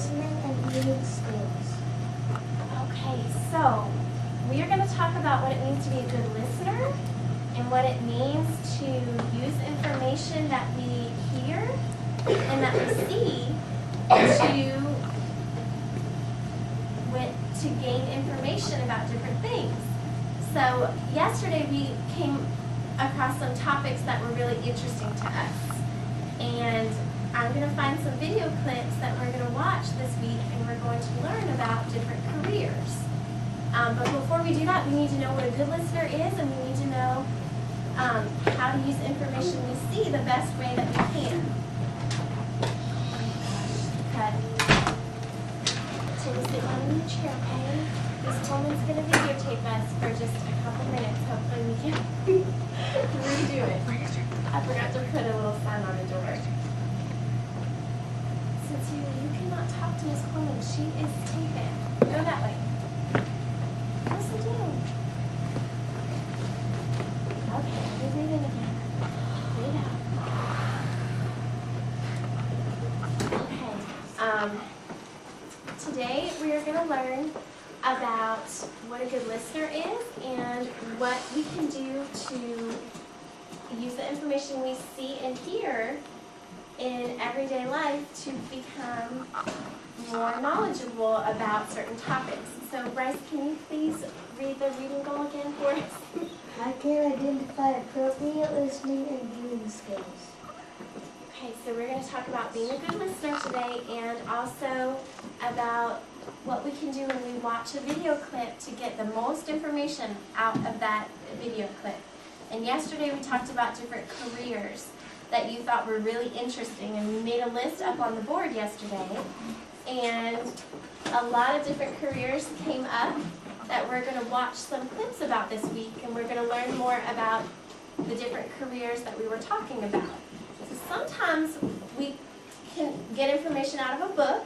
listening and reading skills. Okay, so we are going to talk about what it means to be a good listener and what it means to use information that we hear and that we see to gain information about different things. So yesterday we came across some topics that were really interesting to us. And I'm going to find some video clips that we're going to watch this week, and we're going to learn about different careers. But before we do that, we need to know what a good listener is, and we need to know how to use information we see the best way that we can. Okay. So we'll sit down in the chair, okay? Miss Coleman's going to videotape us for just a couple minutes. Hopefully we can redo it. I forgot to put a little sign on the door. Since you cannot talk to Miss Coleman, she is taping. Go that way. Yes, I do. Okay, we read it again. Read out. Okay. Today we are going to learn about what a good listener is and what we can do to use the information we see and hear in everyday life to become more knowledgeable about certain topics. So Bryce, can you please read the reading goal again for us? I can identify appropriate listening and viewing skills. Okay, so we're going to talk about being a good listener today and also about what we can do when we watch a video clip to get the most information out of that video clip. And yesterday we talked about different careers that you thought were really interesting, and we made a list up on the board yesterday. And a lot of different careers came up that we're going to watch some clips about this week, and we're going to learn more about the different careers that we were talking about. So sometimes we can get information out of a book,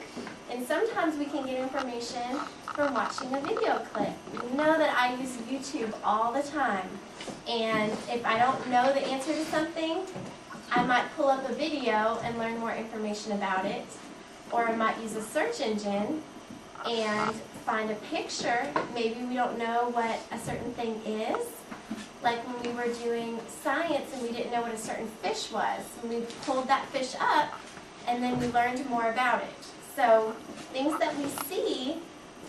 and sometimes we can get information from watching a video clip. You know that I use YouTube all the time, and if I don't know the answer to something, I might pull up a video and learn more information about it, or I might use a search engine and find a picture. Maybe we don't know what a certain thing is, like when we were doing science and we didn't know what a certain fish was. And we pulled that fish up and then we learned more about it. So things that we see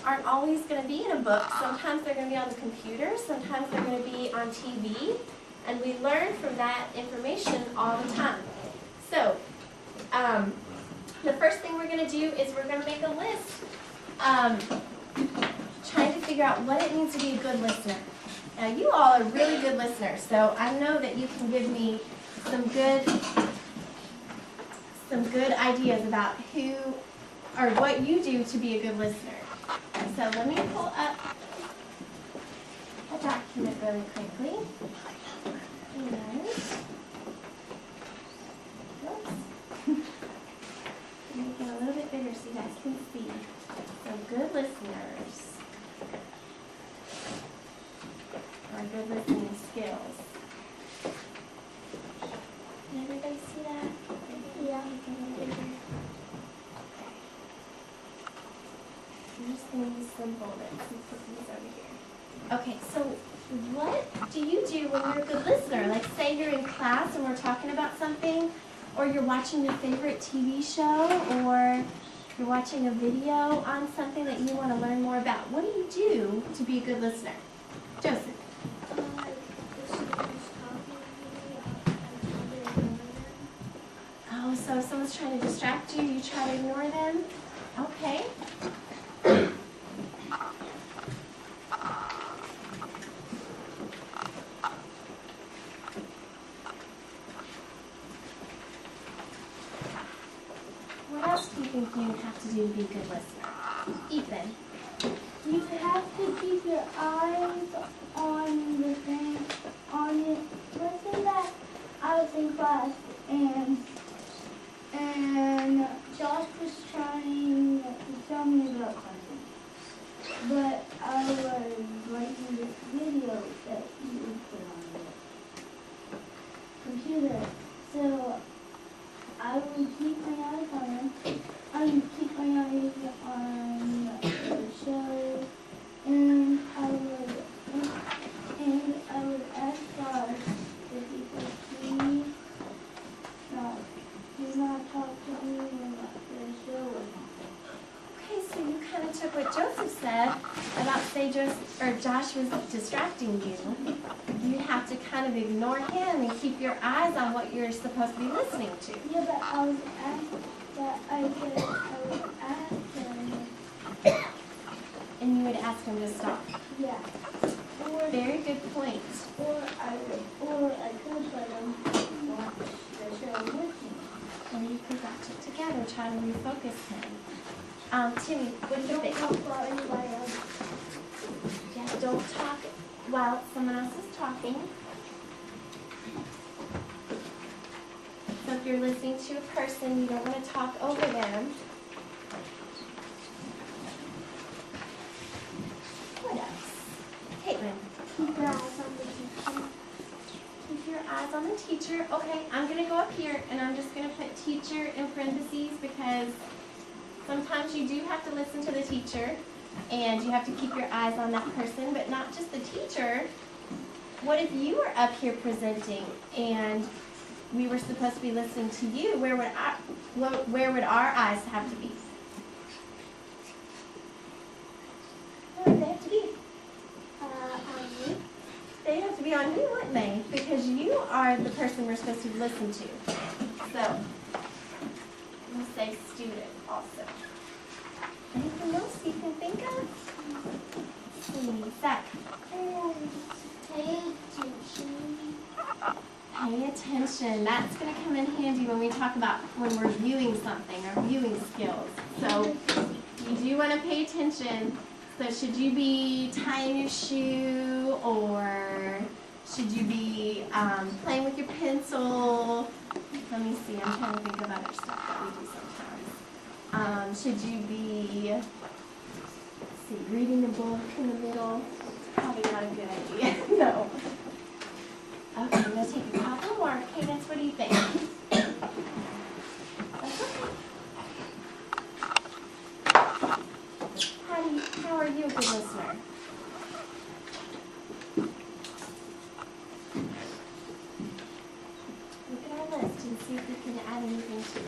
aren't always going to be in a book. Sometimes they're going to be on the computer, sometimes they're going to be on TV, and we learn from that information all the time. So the first thing we're going to do is we're going to make a list trying to figure out what it means to be a good listener. Now you all are really good listeners, so I know that you can give me some good ideas about who or what you do to be a good listener. So let me pull up a document really quickly. And, oops. Make it a little bit bigger so you guys can see. So good listeners, or good listening skills. Can everybody see that? Yeah. I'm just going to use some bullets and put these over here. Okay, so what do you do when you're a good listener? Like say you're in class and we're talking about something, or you're watching your favorite TV show, or you're watching a video on something that you want to learn more about. What do you do to be a good listener? Joseph. Oh, so if someone's trying to distract you, you try to ignore them? Okay. What else do you think you have to do to be a good listener? Ethan. You have to keep your eyes on the thing, on the person that I was in class, and Josh was trying to tell me about something, but I was writing this video that he would put on the computer, so I would keep my eyes on him. I would keep my eyes what Joseph said about say Josh was distracting you, you'd have to kind of ignore him and keep your eyes on what you're supposed to be listening to. Yeah, but I was asking. And you would ask him to stop. Yeah. Or, Very good point. or I could let him watch the show with me. Or you could watch it together, try to refocus him. Timmy, what do you think? Don't talk about anybody else. Yeah, don't talk while someone else is talking. So if you're listening to a person, you don't want to talk over them. What else? Caitlin. Keep your eyes on the teacher. Keep your eyes on the teacher. Okay, I'm going to go up here and I'm just going to put teacher in parentheses because sometimes you do have to listen to the teacher and you have to keep your eyes on that person, but not just the teacher. What if you were up here presenting and we were supposed to be listening to you? Where would our eyes have to be? Where would they have to be? On you. They'd have to be on you, wouldn't they? Because you are the person we're supposed to listen to. So, we'll say student also. Anything else you can think of? Let's see. Zach. Pay attention. Pay attention. That's going to come in handy when we talk about when we're viewing something, our viewing skills. So, you do want to pay attention. So should you be tying your shoe, or should you be playing with your pencil? Let me see, I'm trying to think of other stuff that we do sometimes. Should you be, let's see, reading a book in the middle? Probably not a good idea, no. Okay, I'm going to take a couple more. Cadence, what do you think? That's okay. How are you a good listener? Look at our list and see if we can add anything to it.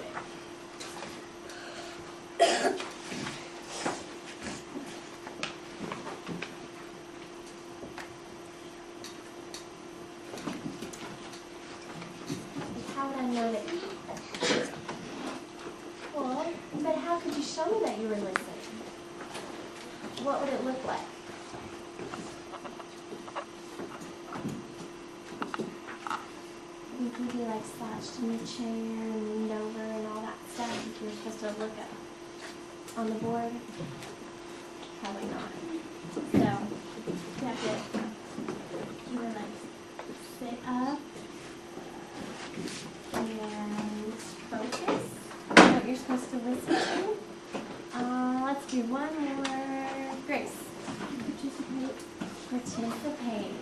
How would I know that? Well, but how could you show me that you were listening? What would it look like? You could be like slouched in your chair and leaned over and all that stuff if you're supposed to look at on the board. Probably not. So you have to either like sit up and focus on what you're supposed to listen to. Let's do one more. Grace. Participate.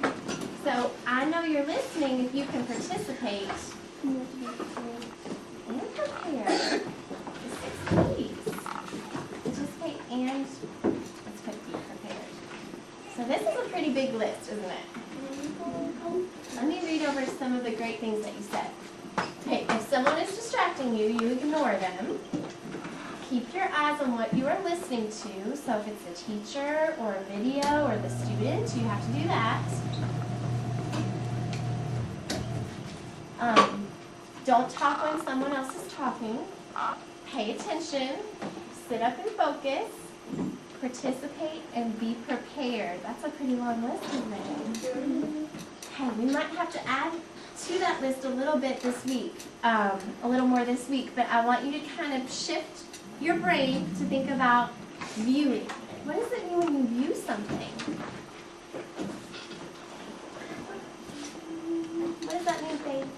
So I know you're listening if you can participate and prepare. The 6 P's. Participate and let's put be prepared. So this is a pretty big list, isn't it? Let me read over some of the great things that you said. Okay, if someone is distracting you, you ignore them. Keep your eyes on what you are listening to. So if it's a teacher or a video or the student, you have to do that. Don't talk when someone else is talking. Pay attention. Sit up and focus. Participate and be prepared. That's a pretty long list, isn't it? Okay, we might have to add to that list a little bit this week, a little more this week, but I want you to kind of shift your brain to think about viewing. What does it mean when you view something? What does that mean, Faith?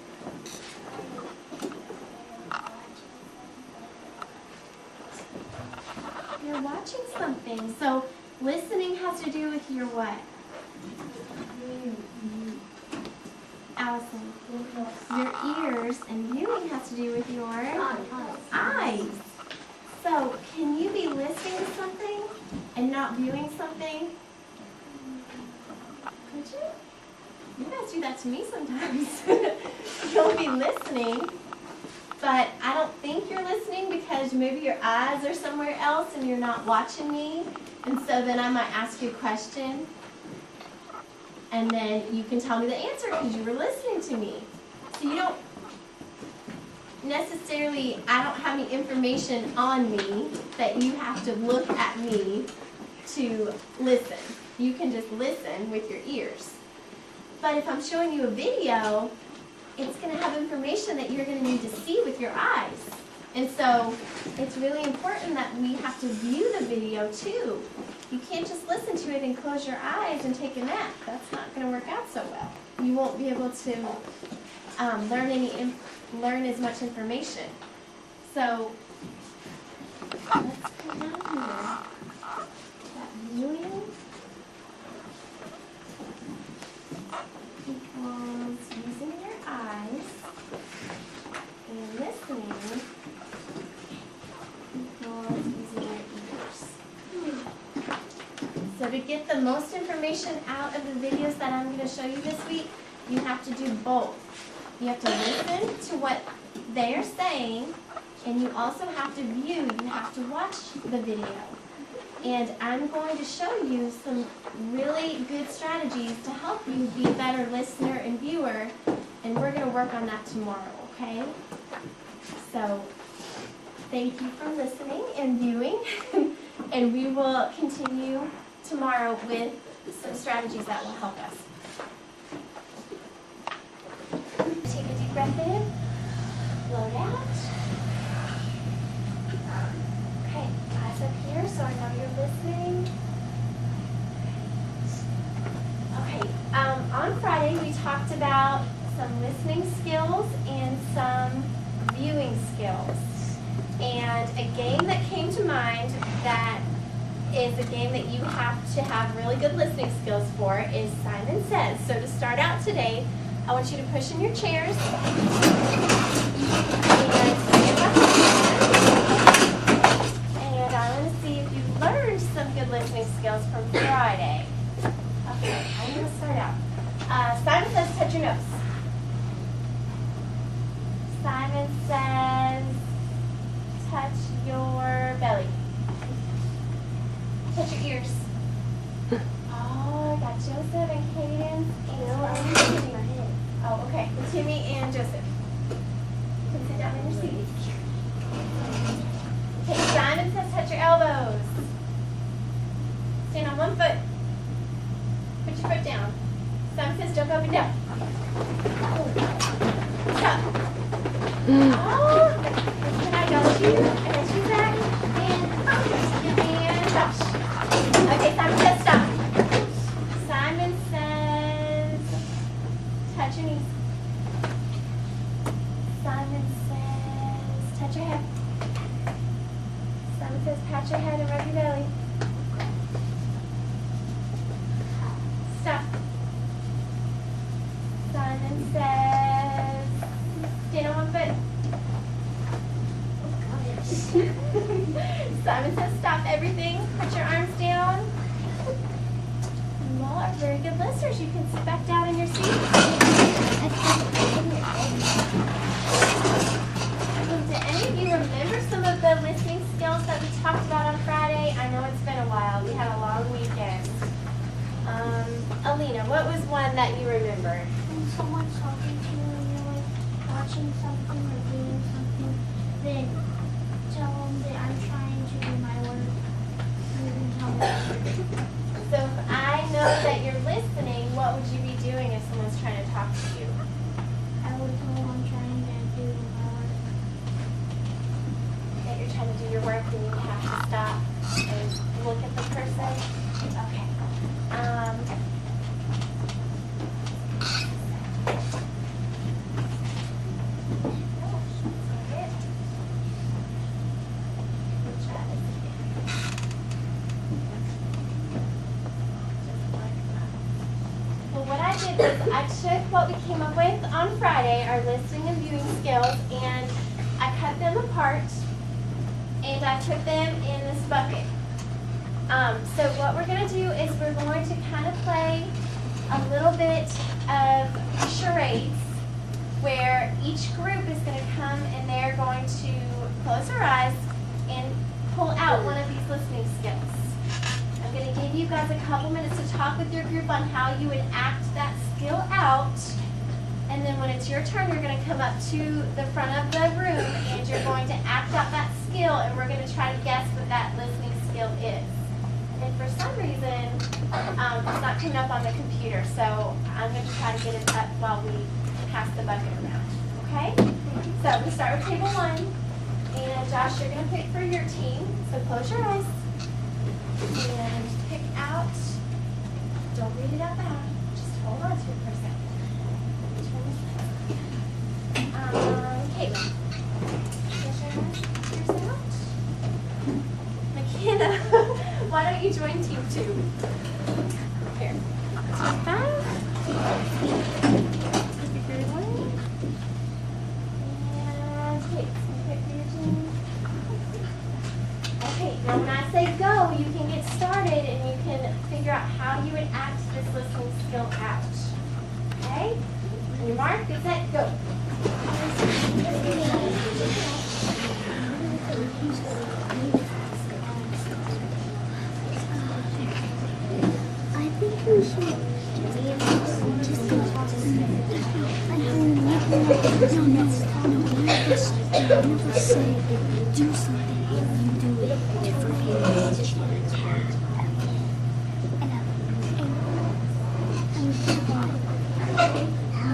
You're watching something. So listening has to do with your what? Allison. Your ears, and viewing has to do with your eyes. So, can you be listening to something and not viewing something? Could you? You guys do that to me sometimes. You'll be listening but I don't think you're listening because maybe your eyes are somewhere else and you're not watching me. And so then I might ask you a question, and then you can tell me the answer because you were listening to me. So you don't necessarily, I don't have any information on me that you have to look at me to listen. You can just listen with your ears. But if I'm showing you a video, it's going to have information that you're going to need to see with your eyes. And so it's really important that we have to view the video too. You can't just listen to it and close your eyes and take a nap. That's not going to work out so well. You won't be able to learn as much information. So let's come down here. That viewing equals using your eyes, and listening equals using your ears. So to get the most information out of the videos that I'm going to show you this week, you have to do both. You have to listen to what they're saying, and you also have to view. You have to watch the video. And I'm going to show you some really good strategies to help you be a better listener and viewer, and we're going to work on that tomorrow, okay? So thank you for listening and viewing, and we will continue tomorrow with some strategies that will help us. Take a deep breath in, blow it out. Okay, eyes up here so I know you're listening. Okay, on Friday we talked about some listening skills and some viewing skills. And a game that came to mind that is a game that you have to have really good listening skills for is Simon Says. So to start out today, I want you to push in your chairs and stand up. And I want to see if you've learned some good listening skills from Friday. Okay, I'm going to start out. Simon Says, touch your nose. Simon Says, touch your belly. Touch your ears. Oh, I got Joseph and Cadence and Timmy. Oh, okay. Timmy and Joseph. You can sit down in your seat. Okay, Simon Says touch your elbows. Stand on one foot. Put your foot down. Simon Says jump up and down. Stop. Oh, I got you. I got you back. And touch. Okay, Simon Says stop. Simon Says touch your knees. Simon Says touch your head. Simon Says pat your head and rub your belly. Stop. Simon Says stand on one foot. Simon Says stop everything. Put your arms down. You all are very good listeners. You can sit back down in your seat. Did any of you remember some of the listening skills that we talked about on Friday? I know it's been a while. We had a long weekend. Alina, what was one that you remembered? When someone's talking to you and you're like watching something or reading something, then tell them that I'm trying to do my work. And you can tell me. So if I know that you're listening, what would you be doing if someone's trying to talk to you? I would tell them I'm trying to do my work. That you're trying to do your work and you have to stop and look at the person? Okay. I took what we came up with on Friday, our listening and viewing skills, and I cut them apart and I put them in this bucket. So what we're going to do is we're going to kind of play a little bit of charades where each group is going to come and they're close our eyes and pull out one of these listening skills. I'm going to give you guys a couple minutes to talk with your group on how you would act that skill out. And then when it's your turn, you're going to come up to the front of the room and you're going to act out that skill, and we're going to try to guess what that listening skill is. And for some reason, it's not coming up on the computer, so I'm going to try to get it up while we pass the bucket around. Okay? So we start with table 1. And Josh, you're going to pick for your team. So close your eyes. And pick out. Don't read it out loud. Just hold on to it for a second. Caitlin. Close your eyes. Here's out. McKenna, why don't you join team 2? Here. Team 5. Now when I say go, you can get started and you can figure out how you would act this listening skill out. Okay? On your mark, get set, go. I think we should never say do something if you do it differently. How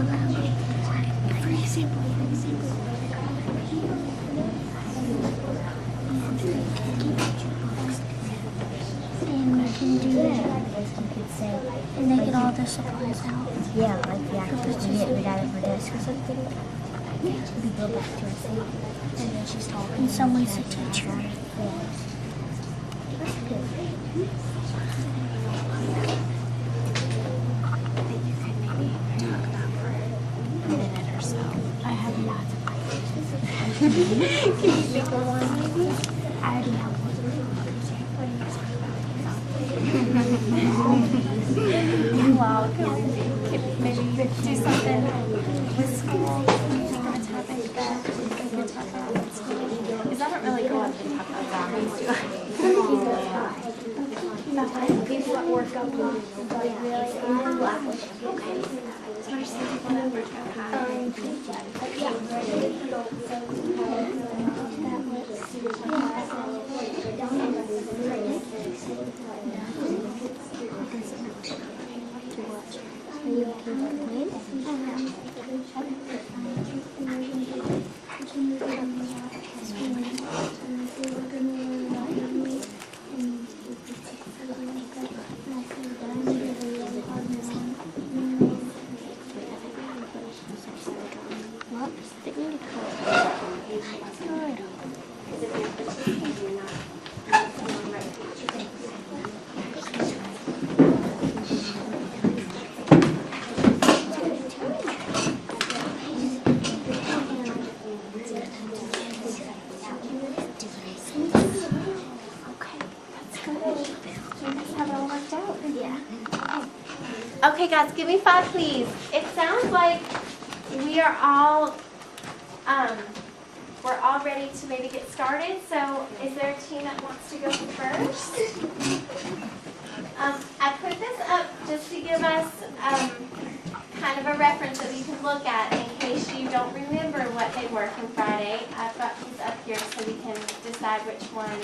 about, for example, and we can do that. And they get all their supplies out. Yeah, like the actors we get rid out of her desk or something. We go back to her seat. And then she's talking. And someone's a teacher. Yeah. That's good. Then you can maybe talk about for a minute or so. I have lots of ideas. Can you think of one maybe? I already have one. Wow, can we maybe do something with school? A topic that we can talk about at school? Because I don't really go up and talk about zombies, do I? Maybe what work up on. Okay. So what are some people that work out high? Okay guys, give me 5 please. It sounds like we are all we're all ready to maybe get started. So is there a team that wants to go first? I put this up just to give us kind of a reference that we can look at in case you don't remember what they were from Friday. I've got these up here so we can decide which one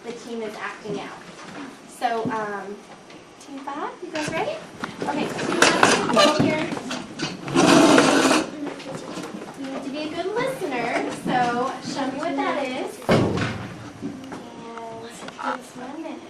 the team is acting out. So team 5, you guys ready? Okay, team 5 here. You need to be a good listener, so show me what that is. And give us 1 minute.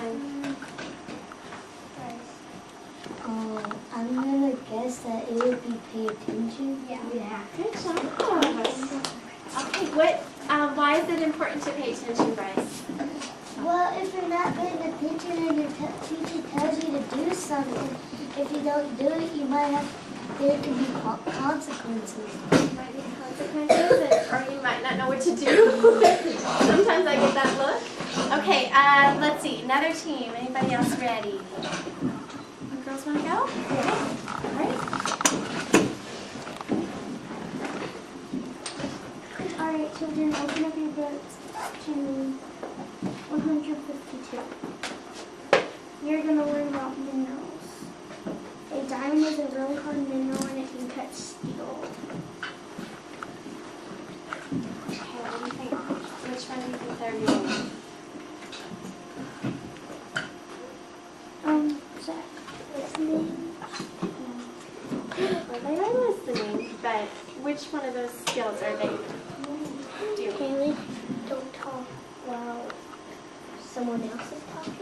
one? I'm gonna guess that it would be pay attention. Yeah. Good job. Okay, why is it important to pay attention, Bryce? Well, if you're not paying attention and your teacher tells you to do something, if you don't do it, there could be consequences. Might be consequences, or you might not know what to do. Sometimes I get that look. Okay, let's see. Another team. Anybody else ready? You girls want to go? Yeah. All right. All right, children, open up your books to 152. You're going to learn about minerals. A diamond is a really hard mineral and it can cut steel. Okay, what do you think? Which one do you think they're doing? Zach, listening. Well, they are listening, but which one of those skills are they doing? Haley, don't talk while someone else is talking.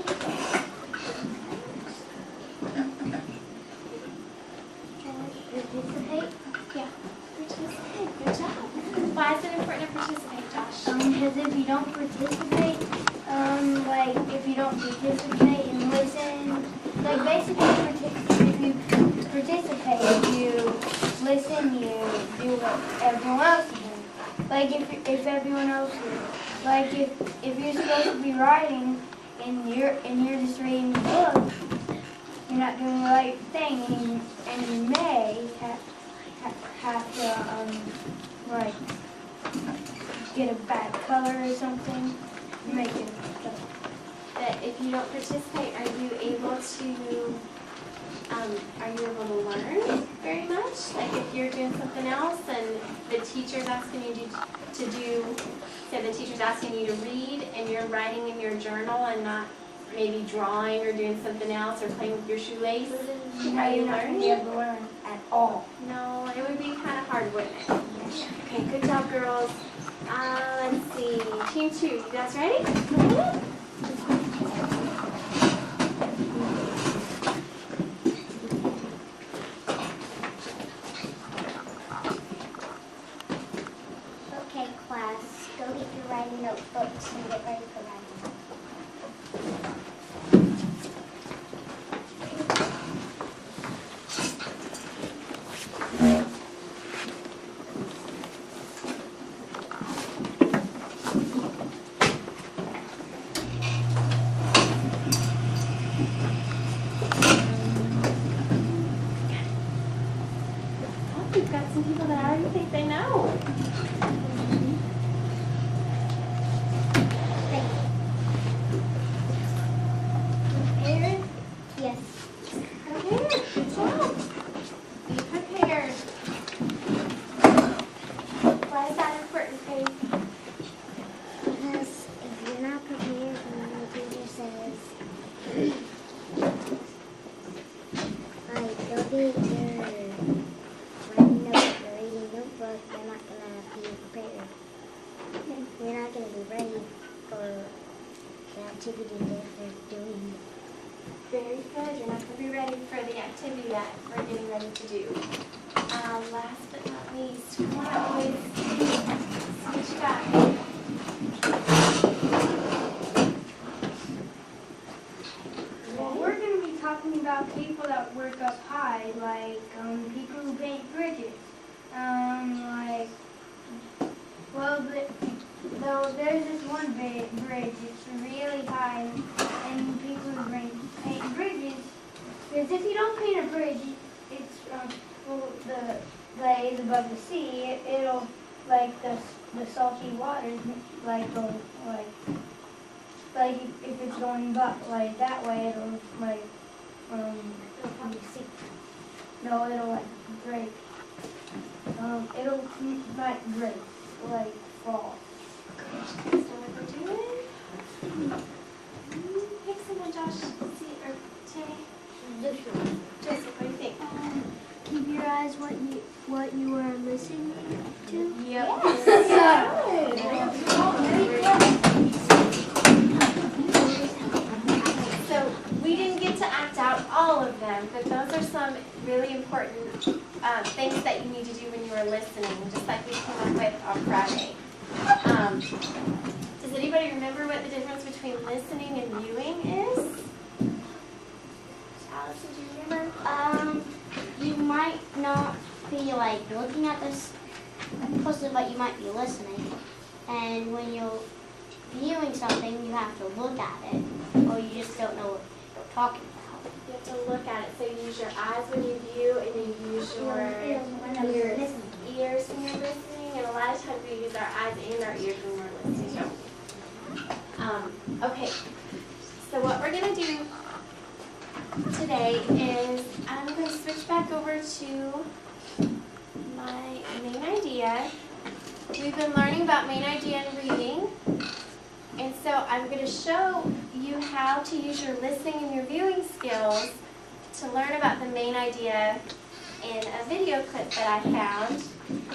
Participate. Yeah. Participate. Good job. Why is it important to participate, Josh? Because if you don't participate, if you don't participate and listen, like basically if you participate, you listen, you do what everyone else is doing. Like if everyone else is, like if you're supposed to be writing and you're just reading the book, you're not doing the right thing, and you may have to like get a bad color or something. Make it. That if you don't participate, are you able to learn very much? Like if you're doing something else and the teacher's asking you to do, say the teacher's asking you to read and you're writing in your journal and not maybe drawing or doing something else or playing with your shoelace, are you learning? You're not able to learn at all. No, it would be kind of hard, wouldn't it? Okay, good job, girls. Let's see. Team 2, you guys ready? Okay, class, go get your writing notebooks and get ready for writing. Oh, we've got some people that already think they know. Prepared? Yes. Prepared. Good job. Be prepared. Why is that important, Faith? Because if you're not prepared when the teacher says, like, go get your writing notebook, you're not going to be prepared. You're not going to be ready for the activity that they're doing. Very good. You're not going to be ready for the activity that we're getting ready to do. Last but not least, come on, boys. See what you got. Well, we're going to be talking about people that work up high, like people who paint bridges. There's this one bridge, it's really high, and people who paint bridges, because if you don't paint a bridge, it's, the is above the sea, it'll, like, the salty water, like, go, like, if it's going like, that way, it'll, like, no, it'll, like, break. It'll, like, break, like, fall. Is that what we're doing? Pick someone, Josh. See, or Tammy. Joseph, what do you think? Keep your eyes what you are listening to. Yep. act out all of them, but those are some really important things that you need to do when you are listening, just like we came up with on Friday. Does anybody remember what the difference between listening and viewing is? Allison, do you remember? You might not be like looking at this closely, but you might be listening. And when you're viewing something, you have to look at it, or you just don't know what you're talking about. You have to look at it. So you use your eyes when you view, and you use your ears when you're listening. And a lot of times we use our eyes and our ears when we're listening, don't we? Okay. So what we're going to do today is I'm going to switch back over to my main idea. We've been learning about main idea and reading, and so I'm going to show you how to use your listening and your viewing skills to learn about the main idea in a video clip that I found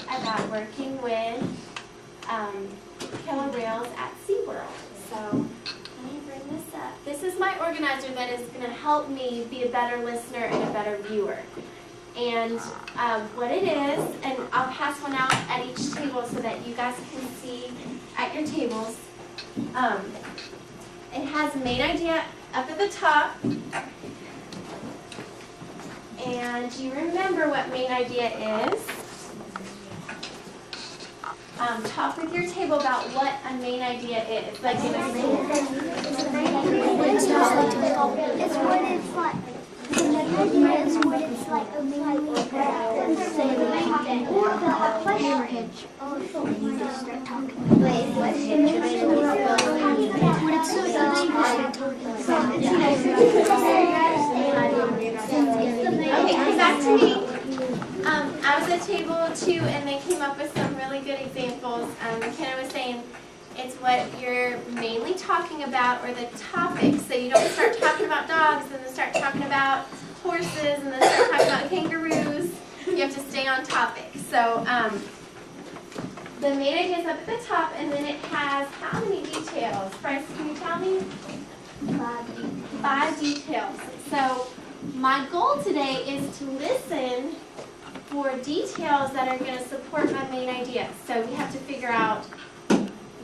about working with killer whales at SeaWorld. So let me bring this up. This is my organizer that is going to help me be a better listener and a better viewer. And what it is, and I'll pass one out at each table so that you guys can see at your tables. It has main idea up at the top. And do you remember what main idea is? Talk with your table about what a main idea is. Like give us It's what it's like. The main idea is what it's like a main say the main thing or a question. You just start talking. Wait, what it's so okay, come back to me. I was at table 2 and they came up with some really good examples. McKenna was saying it's what you're mainly talking about or the topic. So you don't start talking about dogs and then start talking about horses and then start talking about kangaroos. You have to stay on topic. So the main idea is up at the top, and then it has how many details? Bryce, can you tell me? 5 details. So my goal today is to listen for details that are going to support my main idea. So we have to figure out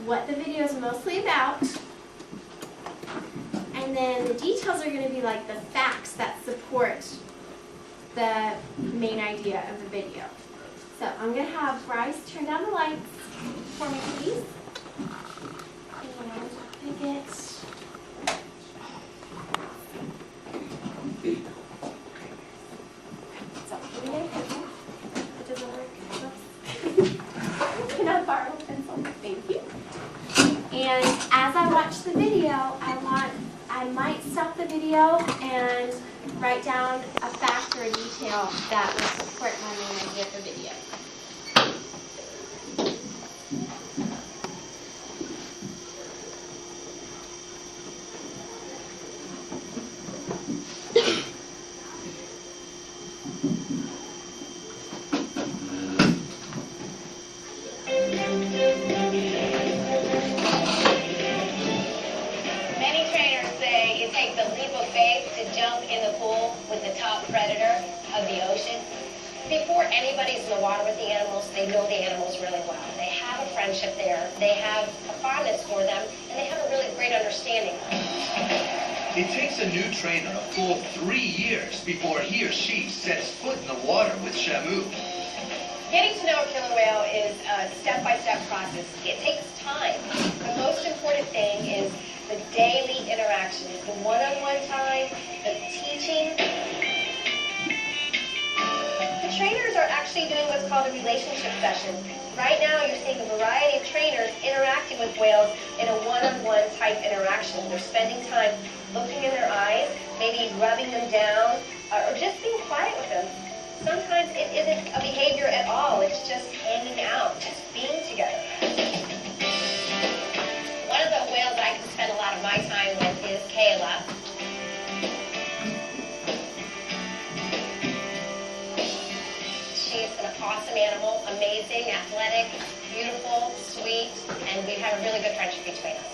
what the video is mostly about, and then the details are going to be like the facts that support the main idea of the video. So I'm going to have Bryce turn down the lights for me, please. And I'm going to get it doesn't work. Can I borrow a pencil? Thank you. And as I watch the video, I might stop the video and write down a fact or a detail that will support my main idea of the video. Before anybody's in the water with the animals, they know the animals really well. They have a friendship there, they have a fondness for them, and they have a really great understanding. It takes a new trainer a full 3 years before he or she sets foot in the water with Shamu. Getting to know a killer whale is a step-by-step process. It takes time. The most important thing is the daily interaction, the one-on-one time, the teaching. Trainers are actually doing what's called a relationship session. Right now, you're seeing a variety of trainers interacting with whales in a one-on-one type interaction. They're spending time looking in their eyes, maybe rubbing them down, or just being quiet with them. Sometimes it isn't a behavior at all. It's just hanging out, just being together. One of the whales that I can spend a lot of my time with is Kayla. She's an awesome animal, amazing, athletic, beautiful, sweet, and we have a really good friendship between us.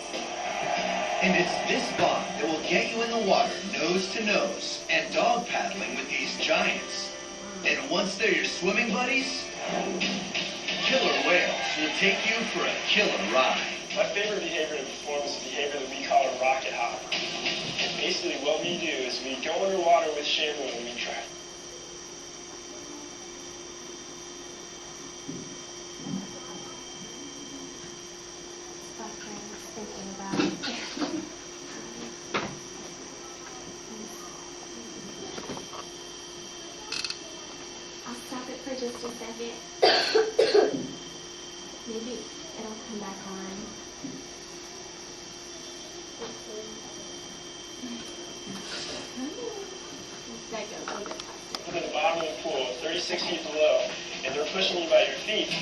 And it's this bond that will get you in the water nose to nose and dog paddling with these giants. And once they're your swimming buddies, killer whales will take you for a killer ride. My favorite behavior to perform is a behavior that we call a rocket hop. And basically what we do is we go underwater with Shamu and we try. Thinking about it. I'll stop it for just a second. Maybe it'll come back on. That goes a little bit faster. Look at the bottom of the pool, 36 feet below, and they're pushing you by your feet.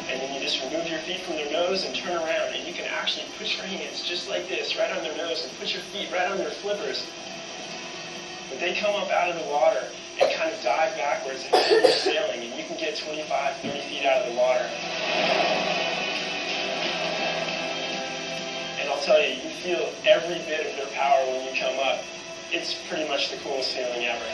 And then you just remove your feet from their nose and turn around, and you can actually put your hands just like this, right on their nose, and put your feet right on their flippers. But they come up out of the water and kind of dive backwards and continue sailing, and you can get 25, 30 feet out of the water. And I'll tell you, you feel every bit of their power when you come up. It's pretty much the coolest feeling ever.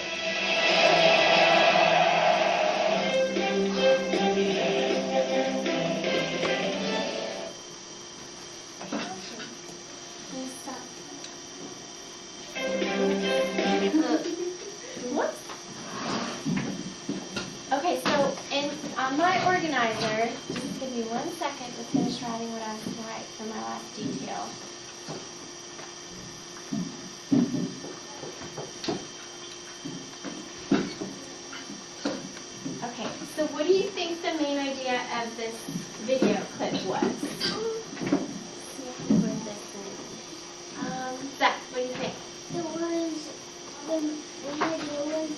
Okay, so on my organizer, just give me 1 second to finish writing what I was going to write for my last detail. Okay, so what do you think the main idea of this video clip was? See if you were listening. Zach, what do you think? It was, the idea was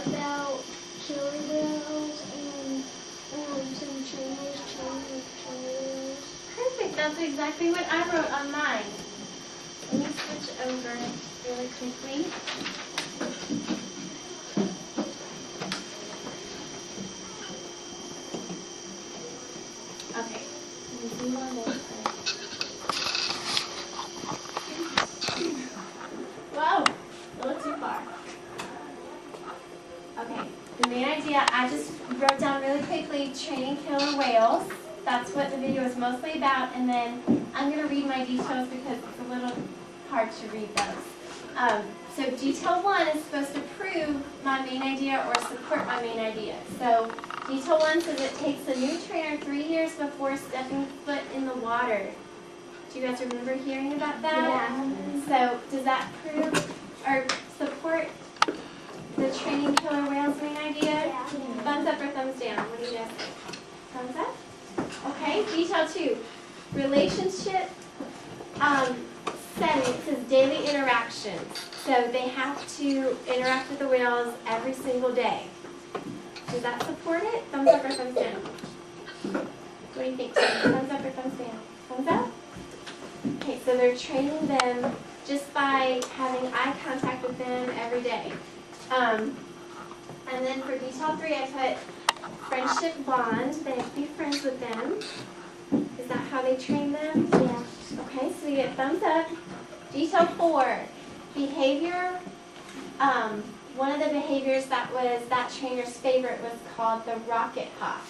about killer whales and some trainers training whales. Perfect, that's exactly what I wrote on mine. Let me switch over really quickly. Okay, let me zoom on this one. Whoa, a little too far. Okay, the main idea, I just wrote down really quickly, training killer whales. That's what the video is mostly about, and then I'm going to read my details because it's a little hard to read those. So detail 1 is supposed to prove my main idea or support my main idea. So detail 1 says it takes a new trainer 3 years before stepping foot in the water. Do you guys remember hearing about that? Yeah. So does that prove or support the training killer whales main idea? Yeah. Thumbs up or thumbs down? What do you guys think? Thumbs up? Okay, detail 2. Relationship setting, it says daily interactions. So they have to interact with the whales every single day. Does that support it? Thumbs up or thumbs down? What do you think? Thumbs up or thumbs down? Thumbs up? Okay, so they're training them just by having eye contact with them every day. And then for detail 3, I put friendship bond. They have to be friends with them. Is that how they train them? Yeah. Okay, so you get thumbs up. Detail 4, behavior. One of the behaviors that was that trainer's favorite was called the rocket hop.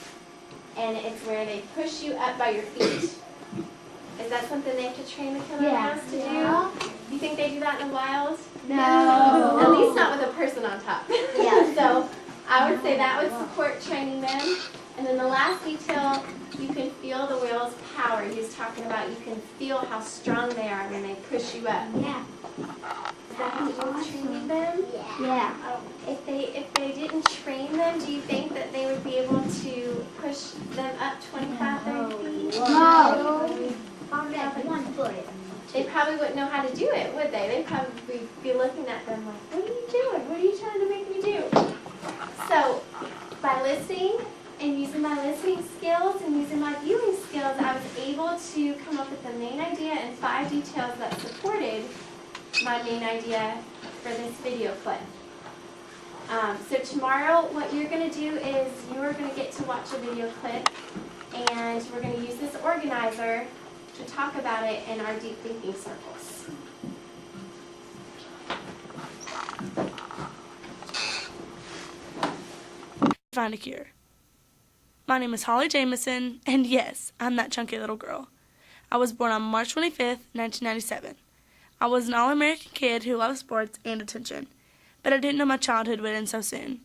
And it's where they push you up by your feet. Is that something they have to train the killer whales to do? Do you think they do that in the wild? No. At least not with a person on top. Yeah. So I would say that would support training them. And then the last detail, you can feel the whale's power. He was talking about you can feel how strong they are when they push you up. Yeah. Is that how you training them? Yeah. If they didn't train them, do you think that they would be able to push them up 25, 30 feet? No. On that 1 foot. They probably wouldn't know how to do it, would they? They'd probably be looking at them like, what are you doing? What are you trying to make me do? So, by listening and using my listening skills and using my viewing skills, I was able to come up with the main idea and 5 details that supported my main idea for this video clip. So tomorrow, what you're going to do is you're going to get to watch a video clip, and we're going to use this organizer to talk about it in our deep thinking circles. Find a cure. My name is Holly Jamison, and yes, I'm that chunky little girl. I was born on March 25th, 1997. I was an all-American kid who loved sports and attention, but I didn't know my childhood would end so soon.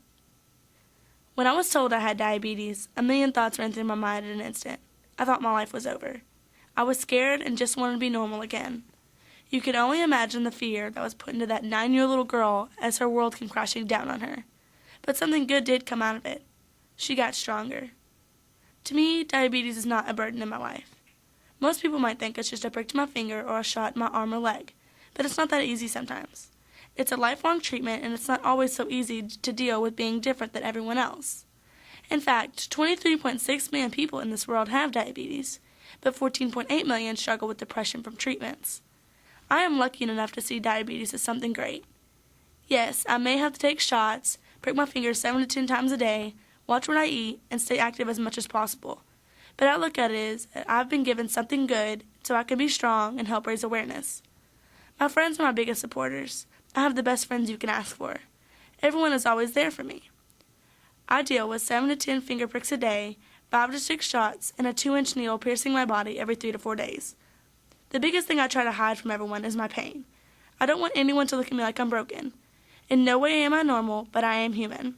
When I was told I had diabetes, a million thoughts ran through my mind in an instant. I thought my life was over. I was scared and just wanted to be normal again. You could only imagine the fear that was put into that 9-year-old little girl as her world came crashing down on her. But something good did come out of it. She got stronger. To me, diabetes is not a burden in my life. Most people might think it's just a prick to my finger or a shot in my arm or leg, but it's not that easy sometimes. It's a lifelong treatment, and it's not always so easy to deal with being different than everyone else. In fact, 23.6 million people in this world have diabetes, but 14.8 million struggle with depression from treatments. I am lucky enough to see diabetes as something great. Yes, I may have to take shots, prick my fingers 7 to 10 times a day, watch what I eat, and stay active as much as possible. But I look at it as I've been given something good so I can be strong and help raise awareness. My friends are my biggest supporters. I have the best friends you can ask for. Everyone is always there for me. I deal with 7 to 10 finger pricks a day, 5 to 6 shots, and a 2-inch needle piercing my body every 3 to 4 days. The biggest thing I try to hide from everyone is my pain. I don't want anyone to look at me like I'm broken. In no way am I normal, but I am human.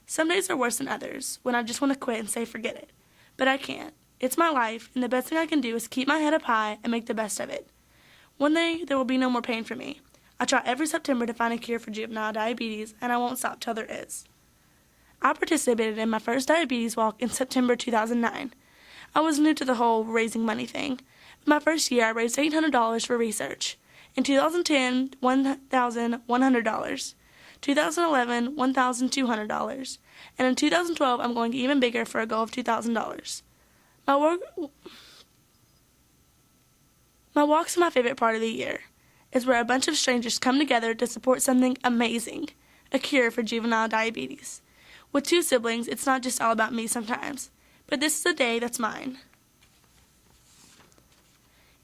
Some days are worse than others, when I just want to quit and say forget it. But I can't. It's my life, and the best thing I can do is keep my head up high and make the best of it. One day, there will be no more pain for me. I try every September to find a cure for juvenile diabetes, and I won't stop till there is. I participated in my first diabetes walk in September 2009. I was new to the whole raising money thing. My first year, I raised $800 for research. In 2010, $1,100. 2011, $1,200. And in 2012, I'm going even bigger for a goal of $2,000. My walks are my favorite part of the year. It's where a bunch of strangers come together to support something amazing, a cure for juvenile diabetes. With 2 siblings, it's not just all about me sometimes, but this is a day that's mine.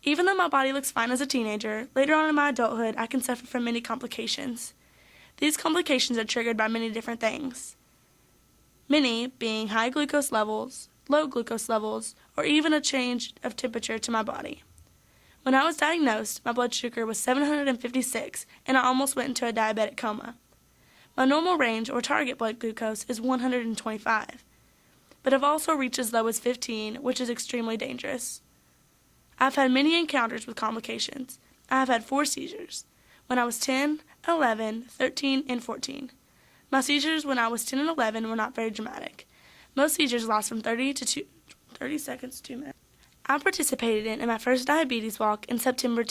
Even though my body looks fine as a teenager, later on in my adulthood, I can suffer from many complications. These complications are triggered by many different things. Many being high glucose levels, low glucose levels, or even a change of temperature to my body. When I was diagnosed, my blood sugar was 756, and I almost went into a diabetic coma. My normal range or target blood glucose is 125, but I've also reached as low as 15, which is extremely dangerous. I've had many encounters with complications. I have had 4 seizures when I was 10, 11, 13, and 14. My seizures when I was 10 and 11 were not very dramatic. Most seizures last from 30 seconds to 2 minutes. I participated in my first diabetes walk in September